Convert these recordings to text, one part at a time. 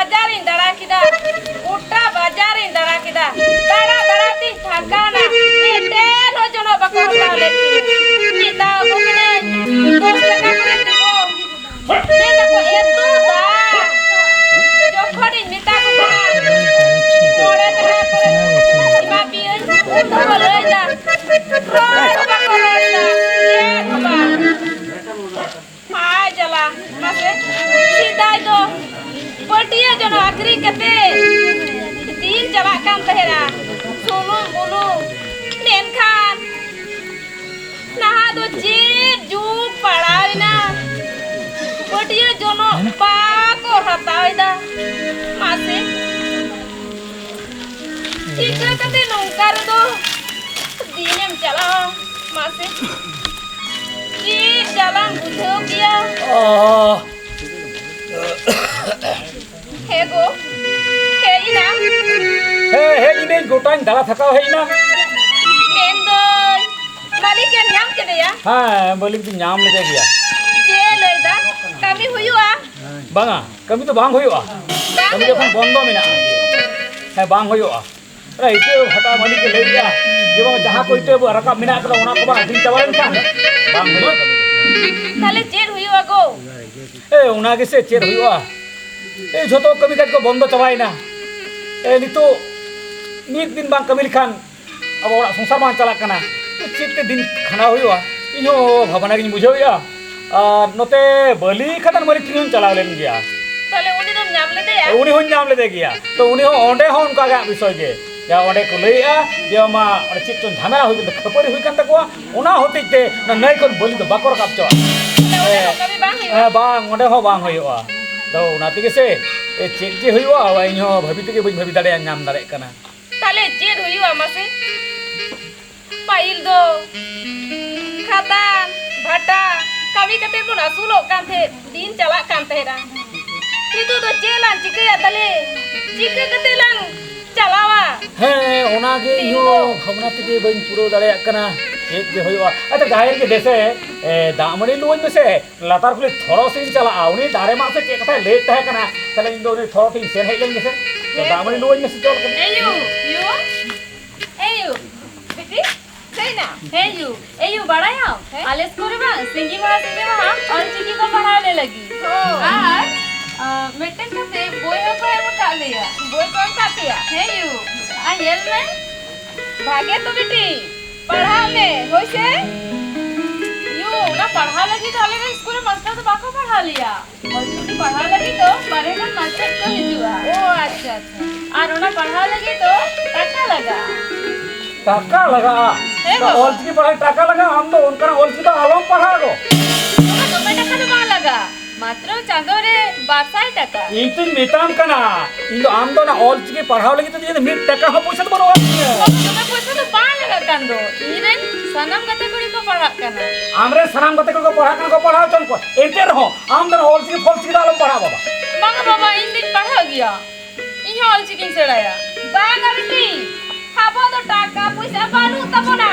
बाजार इन दड़ा किदा गोटा बाजार इन दड़ा किदा दड़ा दड़ा ती थकाना नेटे नो जनो बको हटाले किदा बकने 10 টাকা করে দিব নেটা को एतु दा जोखड़ी मिटा को थोड़े तरह करे इमा पिए तो लई दा रोड बको रोड दा ये खबर हाय जला मासे सीधा दो पटिया जनो आखरी कते दिन चला कान तहेरा सोनू बोलू नेन खान नहा दो जे जू पड़ाई ना पटिया जनो पाको हताइदा मासे चिका कते नौकर दो दिनेम चला मासे जी jalan butuh dia hego he ina ini gotain dala thakao he ina mendoy malik yang nyam ke dia ha malik di nyam le gaya je leida kami huyua banga kami to bang huyua kami jokhon bondo mena he bang huyua ra itu hata malik le dia je bang jaha ko itu rakap mena kala ona ko bang din chawain kan bang huyua tale cher huyua go ona ge se cher huyua joto kami kaj ko bondo chawaina nitu mid din bang kami likhan abo orak sonsar bang chalak kana chit te din khana huyua inyo bhabana gi bujhau ya note bali khatan mari tin chalao len gya tale uni dom nyam le de ya uni hon nyam le de gya to uni ho onde hon ka ga bisoy ge ya onde ko lei a je ma ore chit chon dhamera hui de khapari hui kan takwa ona hoti te na nai kon boli do bakor kap cho kami bang huyua bang onde ho bang huyua do ona tige se chit je huyua wa inyo bhabi tige bain bhabi dare nyam dare kana tale cher huyua mase pail do khatan bhata kami kate pun asulo kan the din chala kan tehra itu do jelan chike ya tale chike kate lang chalawa he ona ge inyo bhavna tige bain puro dare kana chit je huyua acha gaher ge dese damani luin mese latar khule thoro sin chala auni dare ma se ke katha late hai kana tale indo ni thoro tin sen hai len gese to damani luin mese chol kana you biti say na you बड़ा है आले school में singing और चिकी को पढ़ाने लगी और मेटन करते बोय को है बता लिया बोय कौन खाती है यू आ येल में भागे तो बेटी पढ़ा में होय से यू ना पढ़ा लगी तो आले स्कूल में मास्टर तो बाको पढ़ा लिया और तू पढ़ा लगी तो बारे में मास्टर को हिजुआ ओ अच्छा और ना पढ़ा लगी तो टका लगा टाका लगा ऑल की पढ़ाई टाका लगा हम तो उनका ऑल की तो आलम पढ़ा गो तो मैं टका तो मार लगा मात्र चांदो रे 12 टका इतन मेताम कना इन आम दो ना ऑल की पढ़ाव लगी तो ये मिट टका हो पैसा तो बरोबर तुम्हें पैसा तो पा लगा कांदो इरेन सनम गते कोड़ी को पढ़ा कना हमरे सनम गते को पढ़ा चन को एते रहो आम दो ऑल की फॉल की आलम पढ़ा बाबा मांगा बाबा इन दिन पढ़ा गया इन ऑल की सेड़ाया बागा बेटी खाबो तो टाका पैसा बानू तबो ना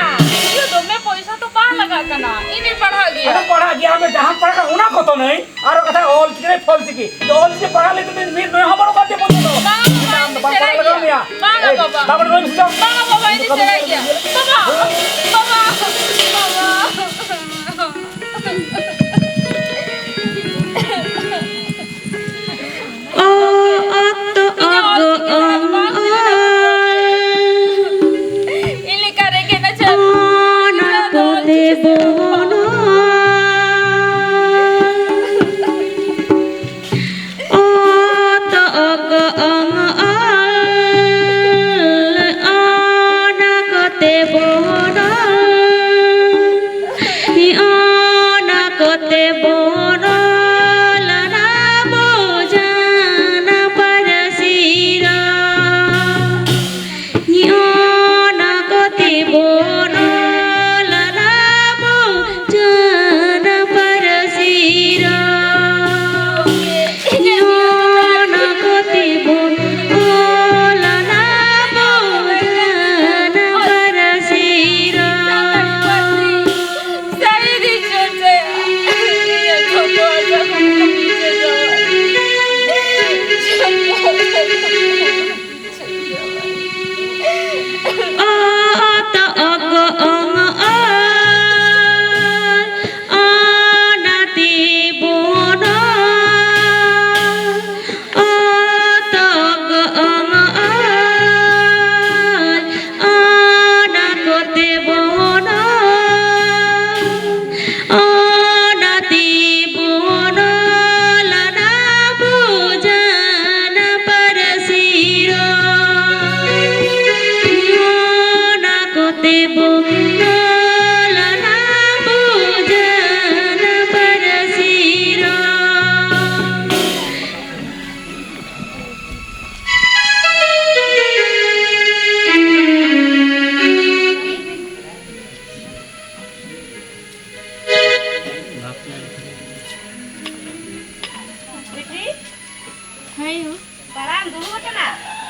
ये दो में पैसा तो पा लगा कना इने पढ़ा गया अरे पढ़ा गया मैं जहां पढ़ा उना को तो नहीं आरो कथा ऑल की नहीं फॉल की ऑल की पढ़ा ले तो मैं हमरो बात बोल दो नाम तो पढ़ा लगा मिया मांगा बाबा बाबा रोज से मांगा बाबा इन सेड़ा गया बाबा Te bono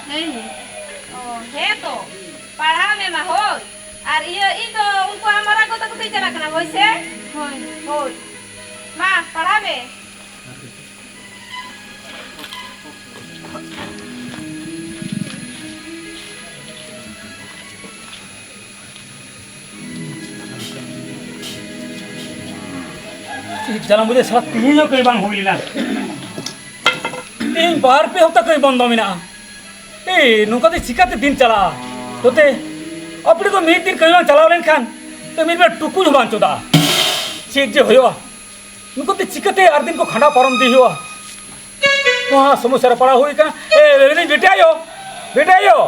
नहीं ओ हे तो पढ़ा में मा हो और ये ई तो उनको हमारा को तक टीचर रखना वैसे होय हो मां पढ़ा में जला मुझे साला तीन कई बार हुई ना तीन बार पे हफ्ता कई बंद मिना ए नुका ते चिकाते दिन चला तोते अपने को मीट दिन कई बार चला लेन खान तो मेरे में टुकु जो बांचो दा चीज जो होयो नुका ते चिकाते आर दिन को खाना परम दी हो वहाँ समस्या पड़ा हुई का ए नहीं बेटा आयो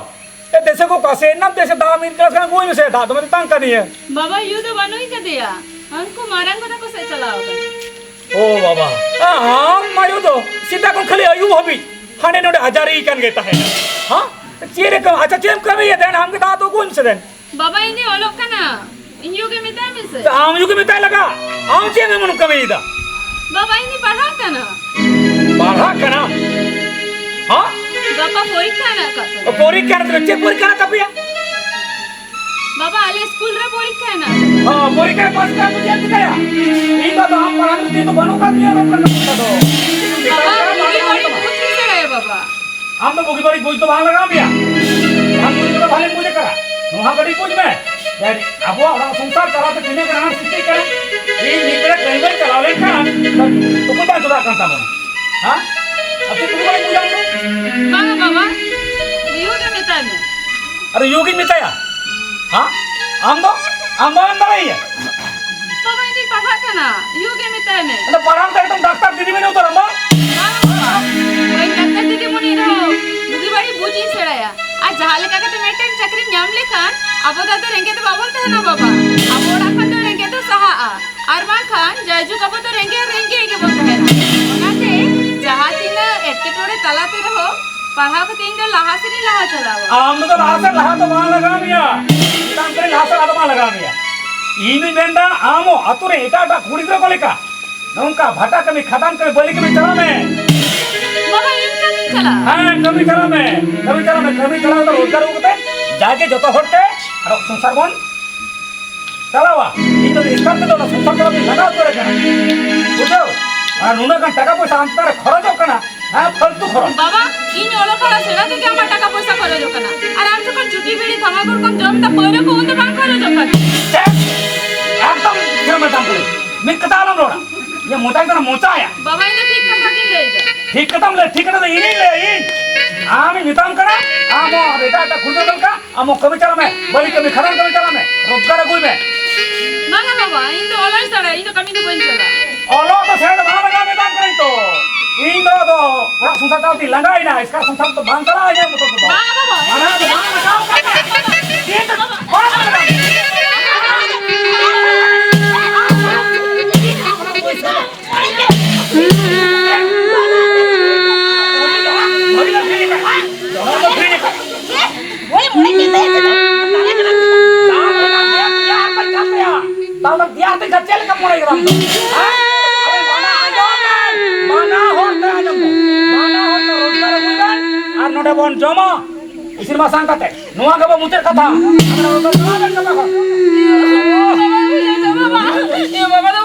ए देशे को कासे ना देशे दा मीट का खाना कोई में से दा तो मेरे तंग कर दिए बाबा यू तो बनो ही कर दिया हमको मारंग को से चलाओ ओ बाबा हाँ मायो तो सीता को खाली आयु हबी हाने नोडे हजारी इकन गेता है हाँ चेरे कम अच्छा चेम कमी है देन हमके दातो कौन से देन बाबा इन्हें ओलोक का ना इन यू के मिता में से तो आम यू के मिता लगा आम चेम मन कमी दा बाबा इन्हें पढ़ा का ना हाँ बाबा परीक्षा ना का परीक्षा ना चे परीक्षा ना कपिया बाबा आले स्कूल रे परीक्षा ना हाँ परीक्षा पास का मुझे दिखाया इनका तो हम पढ़ा के तो बनूंगा दिया ना तो बाबा बुगी बड़ी पूछ से रहे बाबा हम तो बुगी बड़ी पूछ तो वहां लगा दिया हम तो भाले पूछ करा वहां बड़ी पूछ में यार अब वो संसार चलाते किने कराना सिद्धि करे ये निकले कहीं बार चला ले का तो को बात जुड़ा करता मन हां अब तो तुम बड़ी पूजा तो बाबा यू के मिता में अरे योगी मिताया हाँ आम नहीं है बाबा इन्हें पढ़ा का ना यू के मिता में अरे पढ़ाम तो तुम डॉक्टर दीदी में नहीं उतर अम्मा वही डॉक्टर दीदी मुनी रहो बुगी बड़ी बूझी से रहा आज जहाले का तो मेंटेन चक्री नाम लिखान अब दादा रेंगे तो बाबा तो है ना बाबा अब ओड़ा खान तो रेंगे तो सहा अरमान खान जयजू का तो रेंगे के बोलते हैं ना ओनाते जहां तीन एटके टोड़े तलाते रहो पढ़ा को तीन लहा से नहीं लहा चलाओ आम तो लहा तो वहां लगा मिया काम करे लहा से वहां लगा मिया इनी बेंडा आमो अतुरे इटाटा कुड़ीद्र कोलिका नौका भाटा कमी खदान कमी बलि कमी चला में बाबा इनका नहीं चला हां कमी चला तो रोजगार होते जाके जतो होते और संसार बन चलावा इन तो इसका तो संसार चला भी लगा तो रखा बुझो और नुना का टाका पैसा अंतर खर्च हो कना हां फालतू खर्च बाबा इन ओलो पड़ा सेना के क्या टाका पैसा करे जो कना और हम तो कौन झूठी बीड़ी थमाकुर कम जम त परे को तो बांग करे जो कना एकदम फिर मैं दाम मैं कतालम रोड़ा ये मोटा इतना मोटा आया बाबा इन्हें ठीक कर के ले जा ठीक कदम ले ठीक कदम इनी ले इन आमी निताम करा आमो बेटा ता खुद दल का आमो कभी चला में बलि कभी खदान कभी चला में रोजगार कोई में ना बाबा इन तो ओलो सड़ा इन तो कमी तो बन चला ओलो तो सेड भाव लगा में काम करें तो इन तो बड़ा संसार चलती लंगाई ना इसका संसार तो बांध चला है तो बाबा माना तो बांध लगाओ ये तो ताऊ लोग दिया तो चल का पड़ेगा हम तो अरे माना होता है रोजगार होगा और नोडे बोन जमा इसी में सांगते नुआ का वो मुझे कथा बाबा ये बाबा